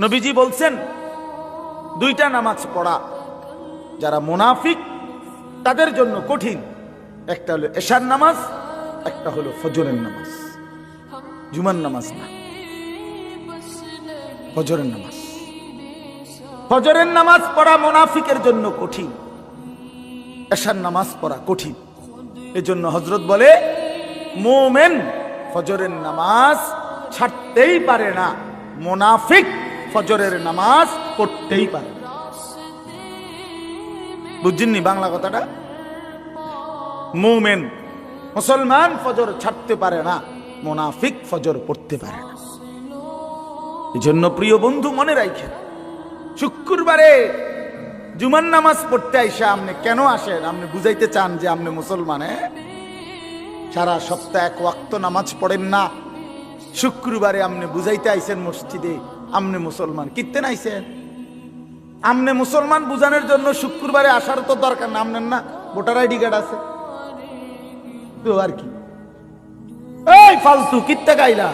নবীজি বলছেন দুইটা নামাজ পড়া যারা মুনাফিক তাদের জন্য কঠিন। একটা হলো এশার নামাজ, একটা হলো ফজরের নামাজ। জুমার নামাজ না, ফজরের নামাজ। ফজরের নামাজ পড়া মুনাফিকের জন্য কঠিন, এশার নামাজ পড়া কঠিন। এজন্য হযরত বলে মুমিন ফজরের নামাজ ছাড়তেই পারে না, মুনাফিক ফজরের নামাজ পড়তেই পারে না। বুঝছেননি বাংলা কথাটা? মুমিন মুসলমান ফজর ছাড়তে পারে না, মুনাফিক ফজর পড়তে পারে না। এজন্য প্রিয় বন্ধু মনে রাখেন, শুক্রবারে জুমার নামাজ পড়তে আইসা আপনি কেন আসেন? আপনি বুঝাইতে চান যে আপনি মুসলমান? সারা সপ্তাহ এক ওয়াক্ত নামাজ পড়েন না, শুক্রবারে আপনি বুঝাইতে আইসেন মসজিদে আপনি মুসলমান। কিত্তেন আইসেন? আপনি মুসলমান বুঝানোর জন্য শুক্রবারে আসার তো দরকার না। আপনার না ভোটার আইডি কার্ড আছে তো আর কি? এই ফালতু কিত্তে গাইলা?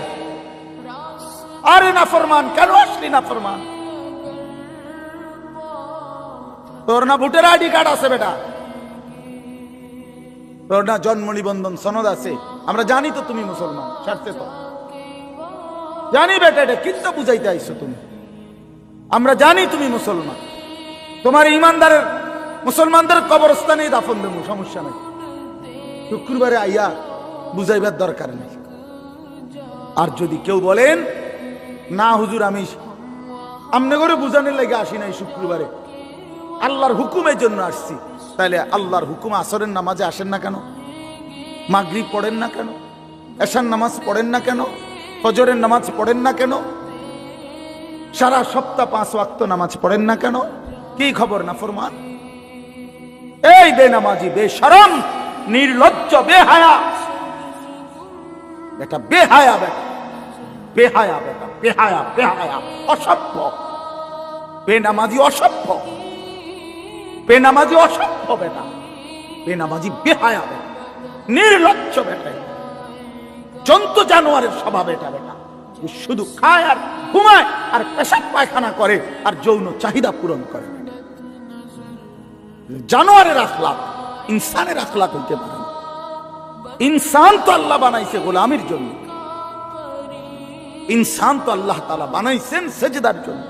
আরে নাফরমান, কেন আসলি নাফরমান? তোর না ভোটার আইডি কার্ড আছে বেটা, তোর না জন্ম নিবন্ধন সনদ আছে? আমরা জানি তো তুমি মুসলমান, ছাড়তে তো জানি বেটা। এটা কিন্তু বুঝাইতে আইছো তুমি, আমরা জানি তুমি মুসলমান। তোমার ইমানদারের মুসলমানদের কবরস্থানে দাফন দেবো, সমস্যা নাই। শুক্রবারে আইয়া বুঝাইবার দরকার নেই। আর যদি কেউ বলেন না হুজুর আমি আমনে করে বুঝানোর লাগে আসি নাই, শুক্রবারে আল্লাহর হুকুমের জন্য আসছি, তাহলে আল্লাহর হুকুম আসরের নামাজে আসেন না কেন? মাগরিব পড়েন না কেন? এশার নামাজ পড়েন না কেন? ফজরের নামাজ পড়েন না কেন? সারা সপ্তাহ 5 ওয়াক্ত নামাজ পড়েন না কেন? কি খবর না ফরমান? এই বেনামাজি, বেশরম, নির্লজ্জ, বেহায়া বেটা, বেহায়া বেটা, বেহায়া বেটা, বেহায়া, বেহায়া, অসভ্য, বেনামাজি, অসভ্য, বেনামাজি, অসভ্য বেটা, বেনামাজি, বেহায়া বেটা, নির্লজ্জ বেটা, জন্তু জানোয়ারের স্বভাব এটা বেটা। শুধু খায় আর ঘুমায় আর পেশাব পায়খানা করে আর যৌন চাহিদা পূরণ করে। জানোয়ারের আখলাক, ইনসানের আখলাক হইতে পারে না। ইনসান তো আল্লাহ বানাইছে গোলামির জন্য, ইনসান তো আল্লাহ তাআলা বানাইছেন সেজদার জন্য।